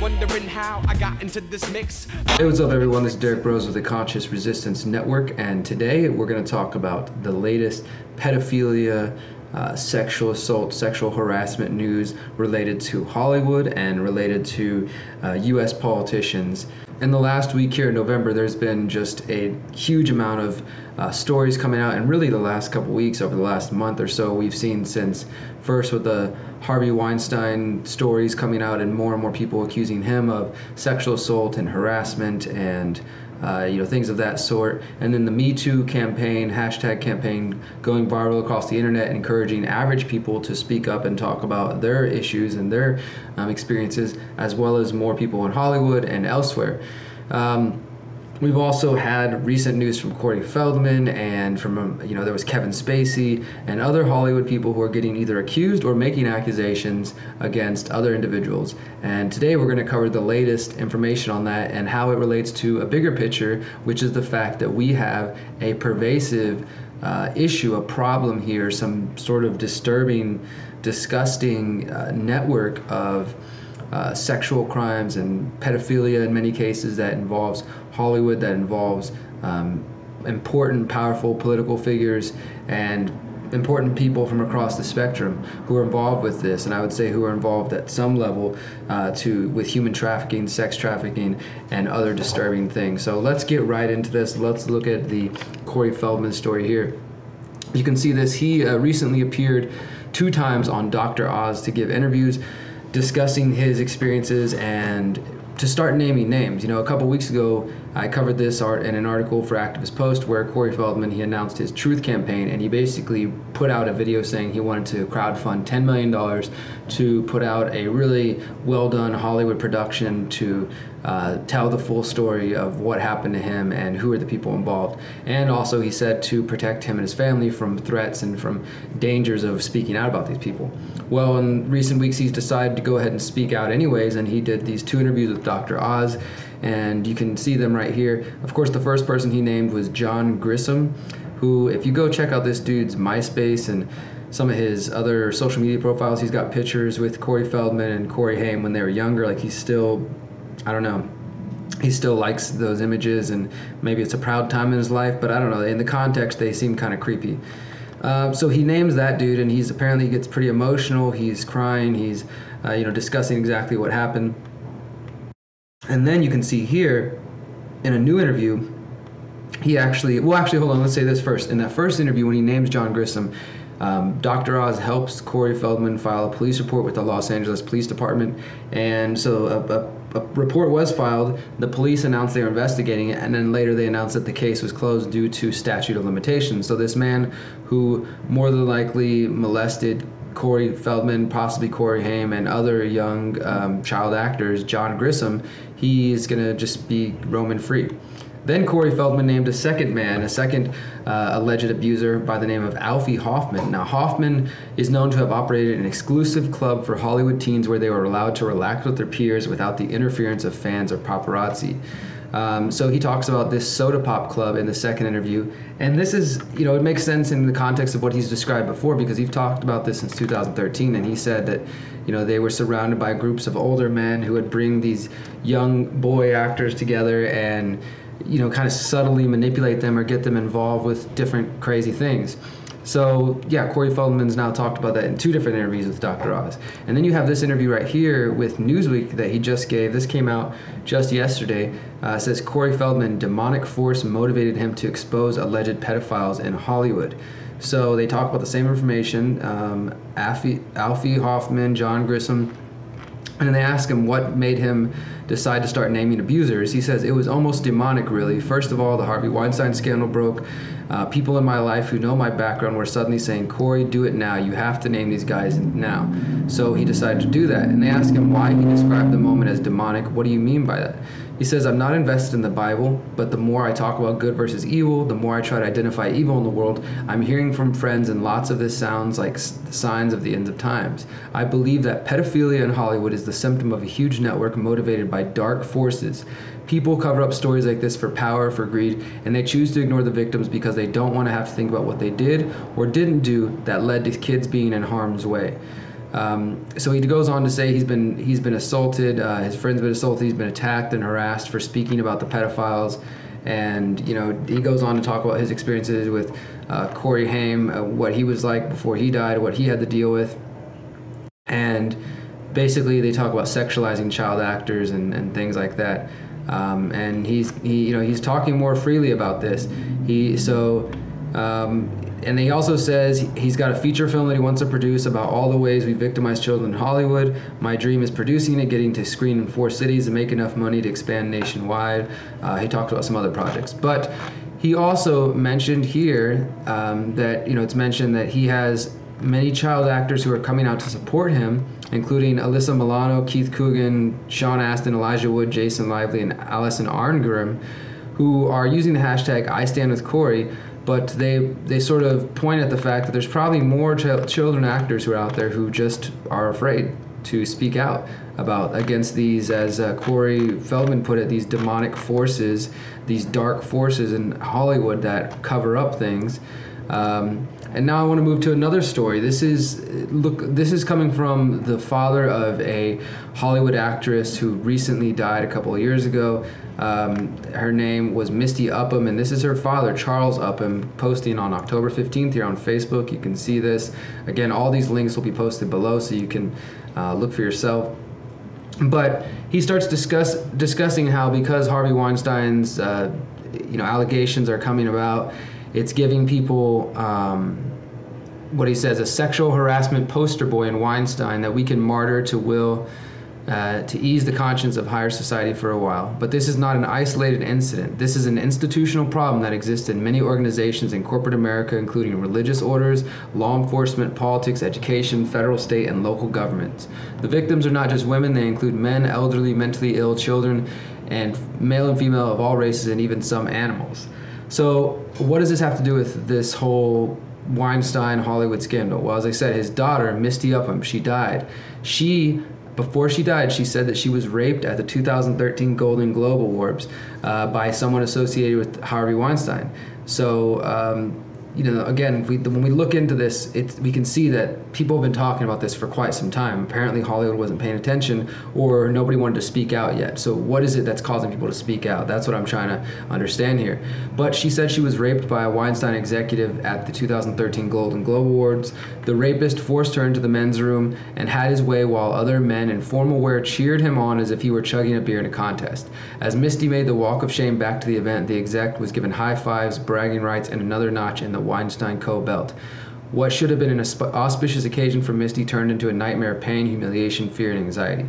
wondering how I got into this mix. Hey, what's up everyone? This is Derrick Broze with the Conscious Resistance Network, and today we're going to talk about the latest pedophilia, sexual assault, sexual harassment news related to Hollywood and related to U.S. politicians. In the last week here in November, there's been just a huge amount of stories coming out, and really the last couple weeks, over the last month or so, we've seen since first with the Harvey Weinstein stories coming out and more people accusing him of sexual assault and harassment and things of that sort, and then the Me Too campaign, hashtag campaign, going viral across the internet, encouraging average people to speak up and talk about their issues and their experiences, as well as more people in Hollywood and elsewhere. We've also had recent news from Feldman and from, there was Kevin Spacey and other Hollywood people who are getting either accused or making accusations against other individuals. And today we're going to cover the latest information on that and how it relates to a bigger picture, which is the fact that we have a pervasive issue, a problem here, some sort of disturbing, disgusting network of sexual crimes and pedophilia in many cases that involves Hollywood, that involves important, powerful political figures and important people from across the spectrum who are involved with this, and I would say who are involved at some level with human trafficking, sex trafficking, and other disturbing things. So let's get right into this. Let's look at the Feldman story here. You can see this. He recently appeared 2 times on Dr. Oz to give interviews discussing his experiences and to start naming names. A couple weeks ago, I covered this in an article for Activist Post where Feldman, he announced his Truth campaign, and he basically put out a video saying he wanted to crowdfund $10 million to put out a really well-done Hollywood production to tell the full story of what happened to him and who are the people involved. And also he said to protect him and his family from threats and from dangers of speaking out about these people. Well, in recent weeks he's decided to go ahead and speak out anyways, and he did these 2 interviews with Dr. Oz, and you can see them right here. Of course, the first person he named was John Grisham, who, if you go check out this dude's MySpace and some of his other social media profiles, he's got pictures with Feldman and Corey Haim when they were younger. Like, he's still, I don't know, he still likes those images, and maybe it's a proud time in his life, but I don't know, in the context they seem kind of creepy. So he names that dude, and he's apparently gets pretty emotional. He's crying, he's discussing exactly what happened. And then you can see here in a new interview, he actually, hold on, let's say this first. In that first interview, when he names John Grisham, Dr. Oz helps Feldman file a police report with the Los Angeles Police Department, and so a report was filed. The police announced they were investigating it, and then later they announced that the case was closed due to statute of limitations. So this man who more than likely molested Feldman, possibly Corey Haim, and other young child actors, John Grisham, he's going to just be roaming free. Then Feldman named a second man, a second alleged abuser by the name of Alfie Hoffman. Now, Hoffman is known to have operated an exclusive club for Hollywood teens where they were allowed to relax with their peers without the interference of fans or paparazzi. So he talks about this soda pop club in the second interview, and this is, it makes sense in the context of what he's described before, because he's talked about this since 2013, and he said that, they were surrounded by groups of older men who would bring these young boy actors together and kind of subtly manipulate them or get them involved with different crazy things. So yeah, Feldman's now talked about that in 2 different interviews with Dr. Oz. And then you have this interview right here with Newsweek that he just gave. This came out just yesterday. It says Feldman, demonic force motivated him to expose alleged pedophiles in Hollywood. So they talk about the same information, Alfie Hoffman, John Grisham, and they ask him what made him decide to start naming abusers. He says, it was almost demonic, really. First of all, the Harvey Weinstein scandal broke. People in my life who know my background were suddenly saying, Corey, do it now. You have to name these guys now. So he decided to do that. And they asked him why he described the moment as demonic. What do you mean by that? He says, I'm not invested in the Bible, but the more I talk about good versus evil, the more I try to identify evil in the world, I'm hearing from friends, and lots of this sounds like signs of the end of times. I believe that pedophilia in Hollywood is the symptom of a huge network motivated by dark forces. People cover up stories like this for power, for greed, and they choose to ignore the victims because they don't want to have to think about what they did or didn't do that led to kids being in harm's way. So he goes on to say he's been assaulted, his friend's been assaulted, he's been attacked and harassed for speaking about the pedophiles. And, he goes on to talk about his experiences with Corey Haim, what he was like before he died, what he had to deal with. And basically they talk about sexualizing child actors and things like that. And he's talking more freely about this. And he also says he's got a feature film that he wants to produce about all the ways we victimize children in Hollywood. My dream is producing it, getting to screen in 4 cities and make enough money to expand nationwide. He talked about some other projects. But he also mentioned here that, it's mentioned that he has many child actors who are coming out to support him, including Alyssa Milano, Keith Coogan, Sean Astin, Elijah Wood, Jason Lively, and Allison Arngrim, who are using the hashtag #IStandWithCorey. But they sort of point at the fact that there's probably more children actors who are out there who just are afraid to speak out against these, as Corey Feldman put it, these demonic forces, these dark forces in Hollywood that cover up things. And now I want to move to another story. This is coming from the father of a Hollywood actress who recently died a couple of years ago. Her name was Misty Upham, and this is her father, Charles Upham, posting on October 15th here on Facebook. You can see this. Again, all these links will be posted below so you can look for yourself. But he starts discussing how, because Harvey Weinstein's allegations are coming about, it's giving people what he says, a sexual harassment poster boy in Weinstein that we can martyr to ease the conscience of higher society for a while. But this is not an isolated incident. This is an institutional problem that exists in many organizations in corporate America, including religious orders, law enforcement, politics, education, federal, state, and local governments. The victims are not just women. They include men, elderly, mentally ill, children, and male and female of all races, and even some animals. So what does this have to do with this whole Weinstein Hollywood scandal? Well, as I said, his daughter, Misty Upham, she died. Before she died, she said that she was raped at the 2013 Golden Globe Awards by someone associated with Harvey Weinstein. So, again, when we look into this, we can see that people have been talking about this for quite some time. Apparently, Hollywood wasn't paying attention, or nobody wanted to speak out yet. So what is it that's causing people to speak out? That's what I'm trying to understand here. But she said she was raped by a Weinstein executive at the 2013 Golden Globe Awards. The rapist forced her into the men's room and had his way while other men in formal wear cheered him on as if he were chugging a beer in a contest. As Misty made the walk of shame back to the event, the exec was given high fives, bragging rights, and another notch in the Weinstein Co. belt. What should have been an auspicious occasion for Misty turned into a nightmare of pain, humiliation, fear, and anxiety.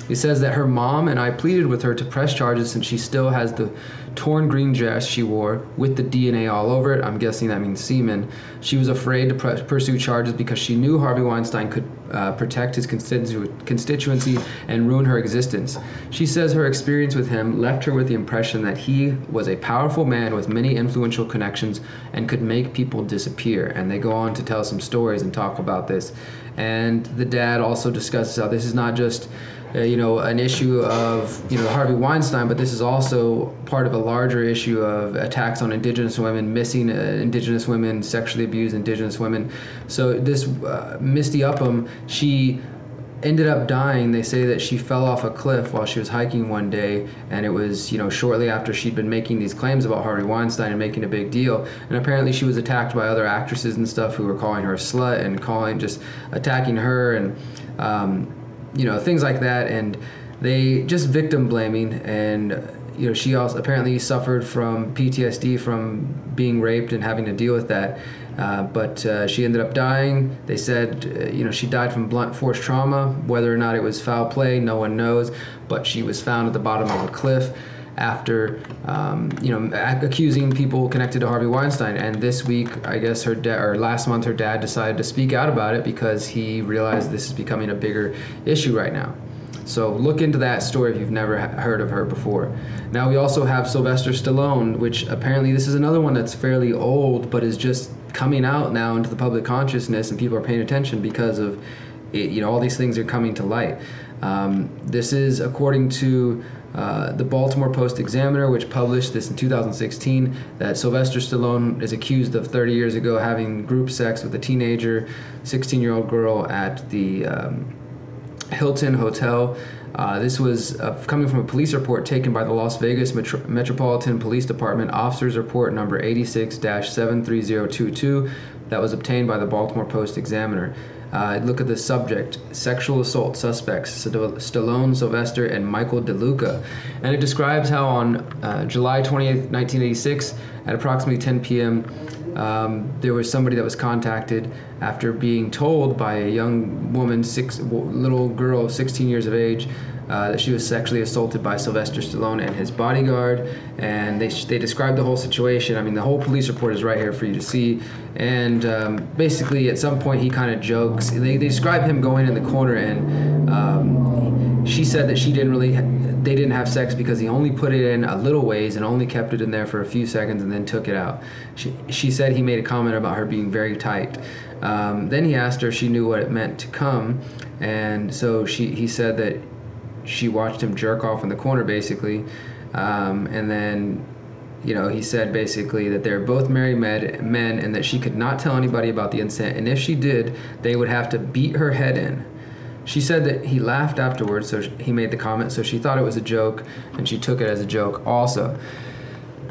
He says that her mom and I pleaded with her to press charges since she still has the torn green dress she wore with the DNA all over it. I'm guessing that means semen. She was afraid to pursue charges because she knew Harvey Weinstein could protect his constituency and ruin her existence. She says her experience with him left her with the impression that he was a powerful man with many influential connections and could make people disappear. And they go on to tell some stories and talk about this. And the dad also discusses how this is not just an issue of Harvey Weinstein, but this is also part of a larger issue of attacks on Indigenous women, missing Indigenous women, sexually abused Indigenous women. So this Misty Upham, she ended up dying. They say that she fell off a cliff while she was hiking one day, and it was shortly after she'd been making these claims about Harvey Weinstein and making a big deal. And apparently she was attacked by other actresses and stuff who were calling her a slut and just attacking her and things like that, and they just victim blaming. And she also apparently suffered from PTSD from being raped and having to deal with that. But she ended up dying. They said she died from blunt force trauma. Whether or not it was foul play, no one knows. But she was found at the bottom of a cliff after accusing people connected to Harvey Weinstein. And this week, I guess last month, her dad decided to speak out about it because he realized this is becoming a bigger issue right now. So look into that story if you've never heard of her before. Now we also have Sylvester Stallone, which apparently this is another one that's fairly old, but is just coming out now into the public consciousness, and people are paying attention because of it, all these things are coming to light. This is according to The Baltimore Post-Examiner, which published this in 2016, that Sylvester Stallone is accused of 30 years ago having group sex with a teenager, 16-year-old girl at the Hilton Hotel. This was coming from a police report taken by the Las Vegas Metropolitan Police Department, Officers Report number 86-73022, that was obtained by the Baltimore Post-Examiner. Look at the subject: sexual assault suspects, Stallone, Sylvester, and Michael DeLuca. And it describes how on July 28th, 1986, at approximately 10 p.m., there was somebody that was contacted after being told by a young woman, little girl, 16 years of age, that she was sexually assaulted by Sylvester Stallone and his bodyguard. And they described the whole situation. I mean, the whole police report is right here for you to see. And basically, at some point, he kind of jokes. They describe him going in the corner, and she said that they didn't have sex because he only put it in a little ways and only kept it in there for a few seconds and then took it out. She said he made a comment about her being very tight. Then he asked her if she knew what it meant to come, and so he said that she watched him jerk off in the corner, basically. And then, he said basically that they're both married men and that she could not tell anybody about the incident, and if she did, they would have to beat her head in. She said that he laughed afterwards, so he made the comment, so she thought it was a joke, and she took it as a joke also.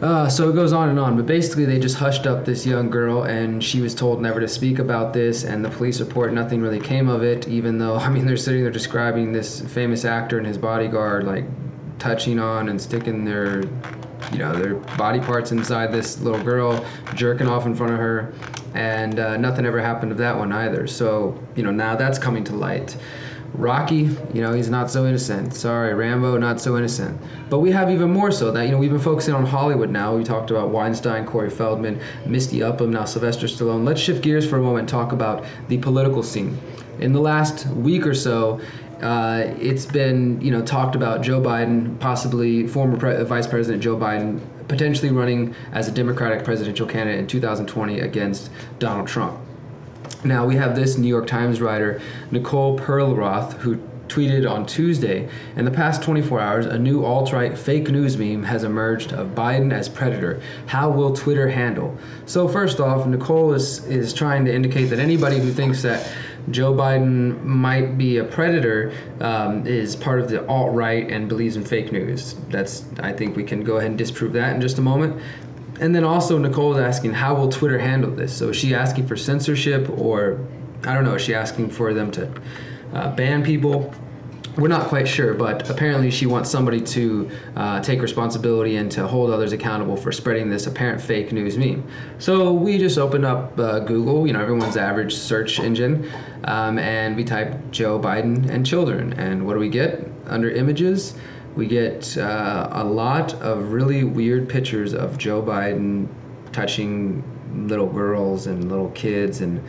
So it goes on and on, but basically they just hushed up this young girl, and she was told never to speak about this, and the police report, nothing really came of it, even though, they're sitting there describing this famous actor and his bodyguard, like, touching on and sticking their body parts inside this little girl, jerking off in front of her, and nothing ever happened to that one either. So, now that's coming to light. Rocky, he's not so innocent. Sorry, Rambo, not so innocent. But we have even more so that, we've been focusing on Hollywood now. We talked about Weinstein, Corey Feldman, Misty Upham, now Sylvester Stallone. Let's shift gears for a moment and talk about the political scene. In the last week or so, it's been, talked about Joe Biden, possibly former Vice President Joe Biden, potentially running as a Democratic presidential candidate in 2020 against Donald Trump. Now, we have this New York Times writer, Nicole Perlroth, who tweeted on Tuesday, in the past 24 hours, a new alt-right fake news meme has emerged of Biden as predator. How will Twitter handle? So first off, Nicole is trying to indicate that anybody who thinks that Joe Biden might be a predator is part of the alt-right and believes in fake news. I think we can go ahead and disprove that in just a moment. And then also Nicole is asking, how will Twitter handle this? So is she asking for censorship, or, I don't know, is she asking for them to ban people? We're not quite sure, but apparently she wants somebody to take responsibility and to hold others accountable for spreading this apparent fake news meme. So we just opened up Google, everyone's average search engine, and we type Joe Biden and children. And what do we get? Under images, we get a lot of really weird pictures of Joe Biden touching little girls and little kids. And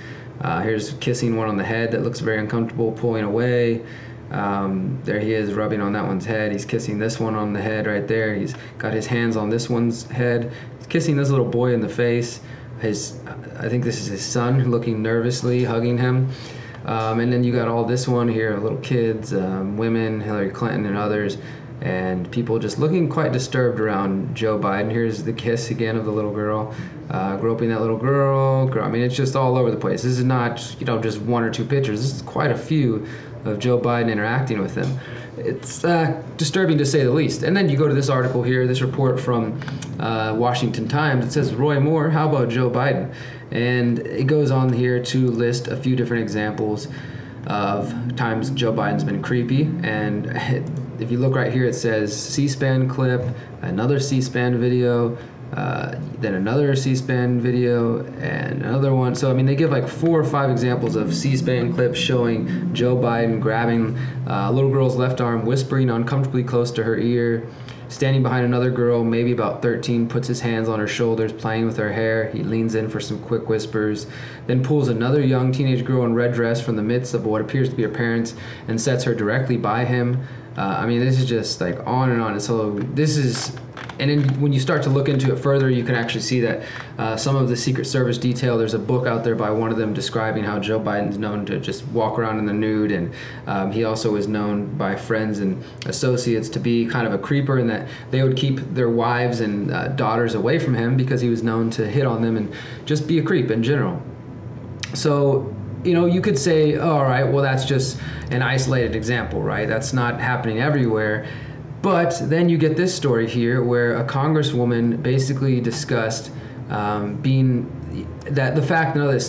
here's kissing one on the head that looks very uncomfortable, pulling away. There he is rubbing on that one's head. He's kissing this one on the head right there. He's got his hands on this one's head. He's kissing this little boy in the face. I think this is his son, looking nervously, hugging him. And then you got all this one here, little kids, women, Hillary Clinton and others, and people just looking quite disturbed around Joe Biden. Here's the kiss again of the little girl, groping that little girl. It's just all over the place. This is not, just one or two pictures. This is quite a few of Joe Biden interacting with him. It's disturbing to say the least. And then you go to this article here, this report from Washington Times. It says, Roy Moore, how about Joe Biden? And it goes on here to list a few different examples of times Joe Biden's been creepy. And if you look right here, it says C-SPAN clip, another C-SPAN video, then another C-SPAN video, and another one. So, they give like 4 or 5 examples of C-SPAN clips showing Joe Biden grabbing a little girl's left arm, whispering uncomfortably close to her ear, standing behind another girl, maybe about 13, puts his hands on her shoulders, playing with her hair. He leans in for some quick whispers, then pulls another young teenage girl in red dress from the midst of what appears to be her parents and sets her directly by him. This is just like on and on. So this is And then when you start to look into it further, you can actually see that some of the Secret Service detail, there's a book out there by one of them describing how Joe Biden's known to just walk around in the nude, and he also is known by friends and associates to be kind of a creeper, and that they would keep their wives and daughters away from him because he was known to hit on them and just be a creep in general. So, you could say, oh, all right, well, that's just an isolated example, right? That's not happening everywhere. But then you get this story here where a congresswoman basically discussed this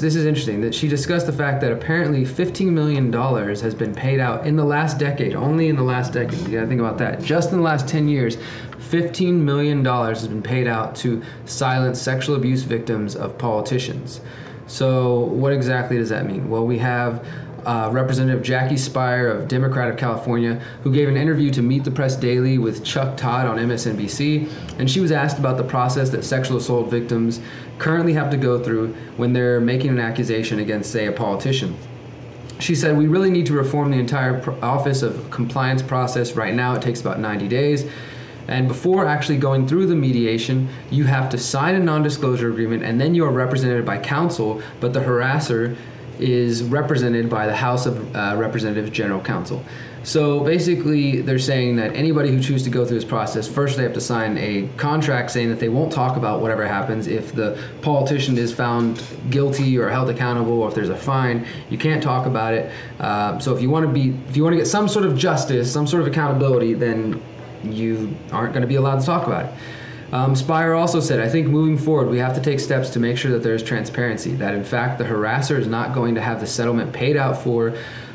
is interesting, that she discussed the fact that apparently $15 million has been paid out in the last decade, only in the last decade. You gotta think about that. Just in the last 10 years, $15 million has been paid out to silence sexual abuse victims of politicians. So what exactly does that mean? Well, we have Representative Jackie Speier of Democrat of California, who gave an interview to Meet the Press Daily with Chuck Todd on MSNBC, and she was asked about the process that sexual assault victims currently have to go through when they're making an accusation against, say, a politician. She said, "We really need to reform the entire Office of Compliance process. Right now, it takes about 90 days. And before actually going through the mediation, you have to sign a non-disclosure agreement, and then you are represented by counsel, but the harasser is represented by the House of Representatives General Counsel." So basically, they're saying that anybody who chooses to go through this process, first they have to sign a contract saying that they won't talk about whatever happens. If the politician is found guilty or held accountable, or if there's a fine, you can't talk about it. So if you want to get some sort of justice, some sort of accountability, then you aren't going to be allowed to talk about it. Speier also said, "I think moving forward, we have to take steps to make sure that there's transparency, that in fact the harasser is not going to have the settlement paid out for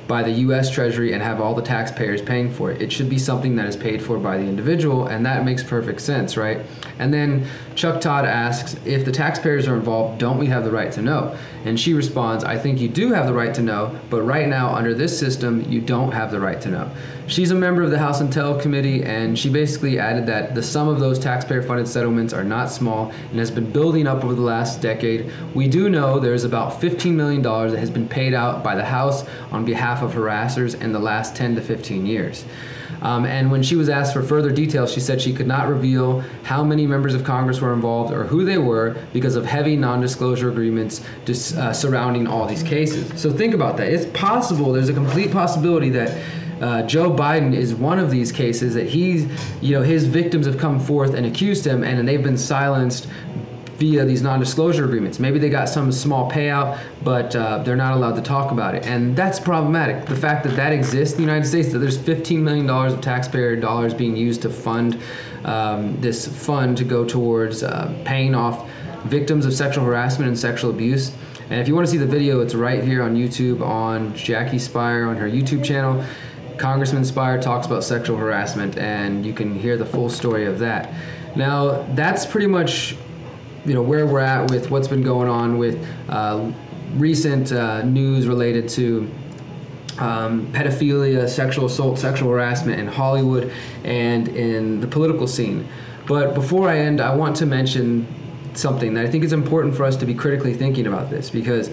by the U.S. Treasury and have all the taxpayers paying for it. It should be something that is paid for by the individual," and that makes perfect sense, right? And then Chuck Todd asks, "If the taxpayers are involved, don't we have the right to know?" And she responds, "I think you do have the right to know, but right now, under this system, you don't have the right to know." She's a member of the House Intel Committee, and she basically added that the sum of those taxpayer-funded settlements are not small and has been building up over the last decade. "We do know there's about $15 million that has been paid out by the House on behalf of harassers in the last 10 to 15 years. And when she was asked for further details, she said she could not reveal how many members of Congress were involved or who they were because of heavy non-disclosure agreements surrounding all these cases. So think about that. It's possible, there's a complete possibility that Joe Biden is one of these cases, that his victims have come forth and accused him, and they've been silenced via these non-disclosure agreements. Maybe they got some small payout, but they're not allowed to talk about it. And that's problematic. The fact that that exists in the United States, that there's $15 million of taxpayer dollars being used to fund this fund to go towards paying off victims of sexual harassment and sexual abuse. And if you want to see the video, it's right here on YouTube on Jackie Speier on her YouTube channel. Congressman Speier talks about sexual harassment, and you can hear the full story of that. Now, that's pretty much where we're at with what's been going on with recent news related to pedophilia, sexual assault, sexual harassment in Hollywood and in the political scene. But before I end, I want to mention something that I think is important for us to be critically thinking about this, because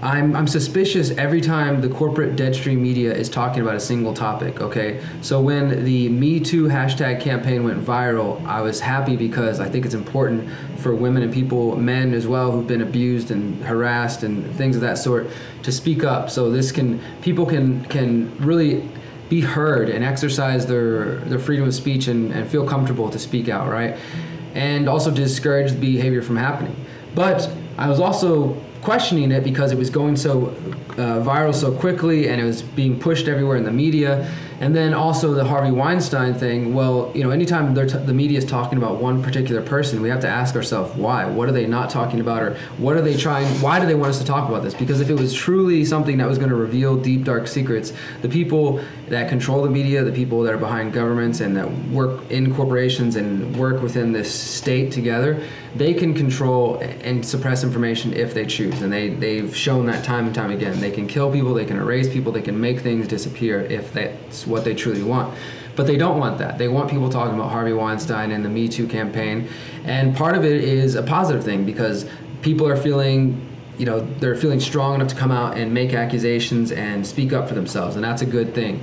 I'm suspicious every time the corporate Deadstream media is talking about a single topic, okay? So when the Me Too hashtag campaign went viral, I was happy because I think it's important for women and people, men as well, who've been abused and harassed and things of that sort, to speak up. So people can really be heard and exercise their freedom of speech and feel comfortable to speak out, right? And also discourage the behavior from happening. But I was also questioning it because it was going so viral so quickly, and it was being pushed everywhere in the media. And then also the Harvey Weinstein thing. Well, anytime the media is talking about one particular person, we have to ask ourselves why. What are they not talking about, or what are they trying? Why do they want us to talk about this? Because if it was truly something that was going to reveal deep, dark secrets, the people that control the media, the people that are behind governments and that work in corporations and work within this state together, they can control and suppress information if they choose. And they've shown that time and time again. They can kill people, they can erase people, they can make things disappear if that's what they truly want. But they don't want that. They want people talking about Harvey Weinstein and the Me Too campaign. And part of it is a positive thing, because people are feeling they're feeling strong enough to come out and make accusations and speak up for themselves, and that's a good thing.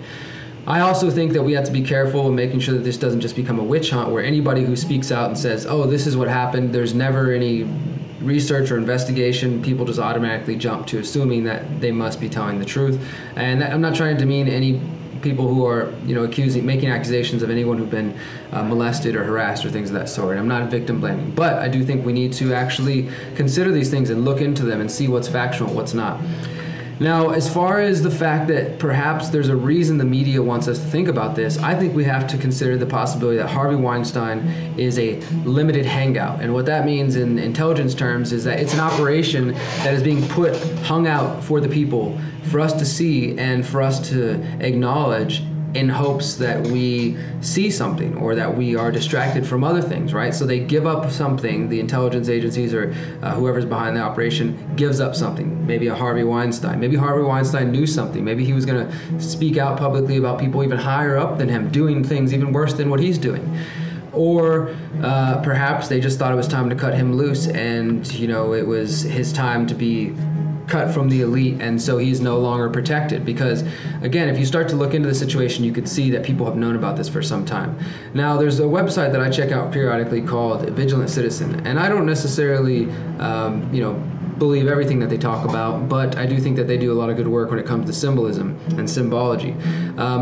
I also think that we have to be careful in making sure that this doesn't just become a witch hunt where anybody who speaks out and says, oh, this is what happened, there's never any research or investigation, people just automatically jump to assuming that they must be telling the truth. And I'm not trying to demean any people who are, making accusations of anyone who've been molested or harassed or things of that sort. I'm not victim blaming, but I do think we need to actually consider these things and look into them and see what's factual, what's not. Now, as far as the fact that perhaps there's a reason the media wants us to think about this, I think we have to consider the possibility that Harvey Weinstein is a limited hangout. And what that means in intelligence terms is that it's an operation that is being hung out for the people, for us to see and for us to acknowledge in hopes that we see something or that we are distracted from other things, right? So they give up something, the intelligence agencies or whoever's behind the operation gives up something, maybe a Harvey Weinstein. Maybe Harvey Weinstein knew something. Maybe he was going to speak out publicly about people even higher up than him doing things even worse than what he's doing. Or perhaps they just thought it was time to cut him loose and, it was his time to be cut from the elite, and so he's no longer protected. Because again, if you start to look into the situation, you could see that people have known about this for some time. Now, there's a website that I check out periodically called Vigilant Citizen, and I don't necessarily believe everything that they talk about, but I do think that they do a lot of good work when it comes to symbolism and symbology.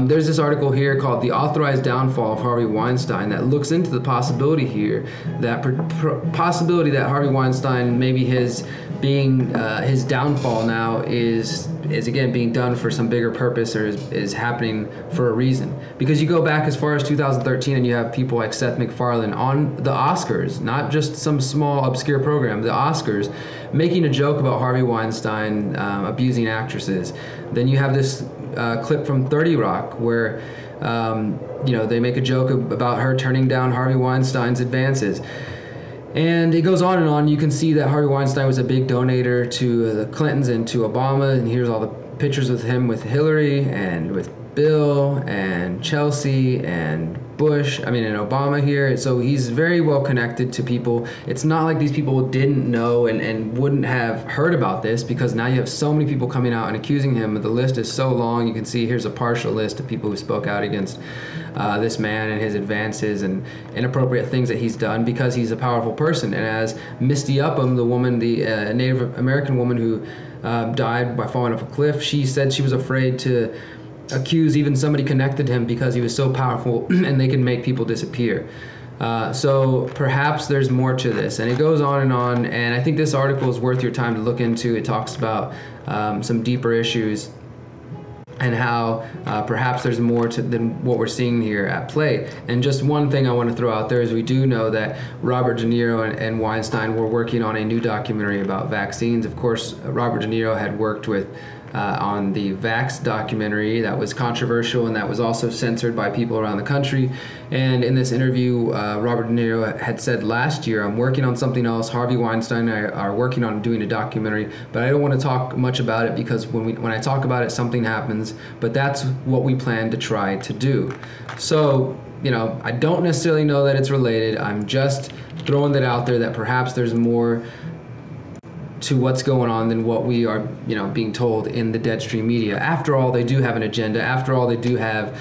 There's this article here called The Authorized Downfall of Harvey Weinstein that looks into the possibility here, that possibility that Harvey Weinstein, maybe his downfall now is again being done for some bigger purpose, or is happening for a reason. Because you go back as far as 2013 and you have people like Seth MacFarlane on the Oscars, not just some small obscure program, the Oscars, making a joke about Harvey Weinstein abusing actresses. Then you have this clip from 30 Rock where they make a joke about her turning down Harvey Weinstein's advances. And it goes on and on. You can see that Harvey Weinstein was a big donator to the Clintons and to Obama, and here's all the pictures with him with Hillary and with Bill and Chelsea and Bush, and Obama here. So he's very well connected to people. It's not like these people didn't know and wouldn't have heard about this, because now you have so many people coming out and accusing him. The list is so long. You can see here's a partial list of people who spoke out against this man and his advances and inappropriate things that he's done, because he's a powerful person. And as Misty Upham, the woman, the Native American woman who died by falling off a cliff, she said she was afraid to accuse even somebody connected to him because he was so powerful and they can make people disappear. So perhaps there's more to this, and it goes on, and I think this article is worth your time to look into. It talks about some deeper issues and how perhaps there's more than what we're seeing here at play. And just one thing I want to throw out there is we do know that Robert DeNiro and Weinstein were working on a new documentary about vaccines. Of course, Robert DeNiro had worked on the Vax documentary that was controversial and that was also censored by people around the country. And in this interview, Robert De Niro had said last year, I'm working on something else. Harvey Weinstein and I are working on doing a documentary, but I don't want to talk much about it because when I talk about it, something happens. But that's what we plan to try to do. So, I don't necessarily know that it's related. I'm just throwing that out there that perhaps there's more to what's going on than what we are, being told in the Deadstream media. After all, they do have an agenda. After all, they do have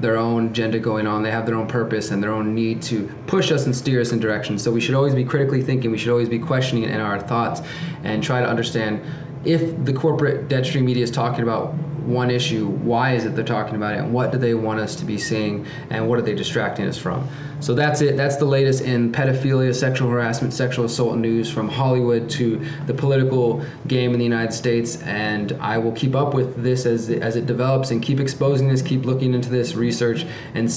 their own agenda going on. They have their own purpose and their own need to push us and steer us in directions. So we should always be critically thinking. We should always be questioning in our thoughts and try to understand if the corporate Deadstream media is talking about one issue, why is it they're talking about it, and what do they want us to be seeing, and what are they distracting us from? So that's it. That's the latest in pedophilia, sexual harassment, sexual assault news from Hollywood to the political game in the United States. And I will keep up with this as it develops and keep exposing this, keep looking into this research and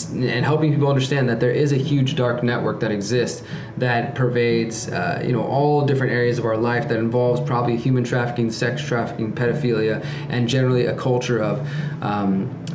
helping people understand that there is a huge dark network that exists that pervades all different areas of our life, that involves probably human trafficking, sex trafficking, pedophilia, and generally a culture of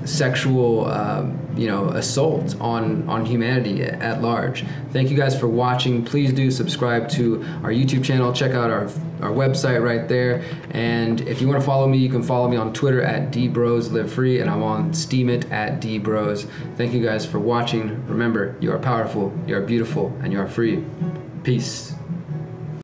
sexual assault on humanity at large. Thank you guys for watching. Please do subscribe to our YouTube channel. Check out our website right there. And if you want to follow me, you can follow me on Twitter at DBrosLiveFree, and I'm on Steemit at DBros. Thank you guys for watching. Remember, you are powerful, you are beautiful, and you are free. Peace.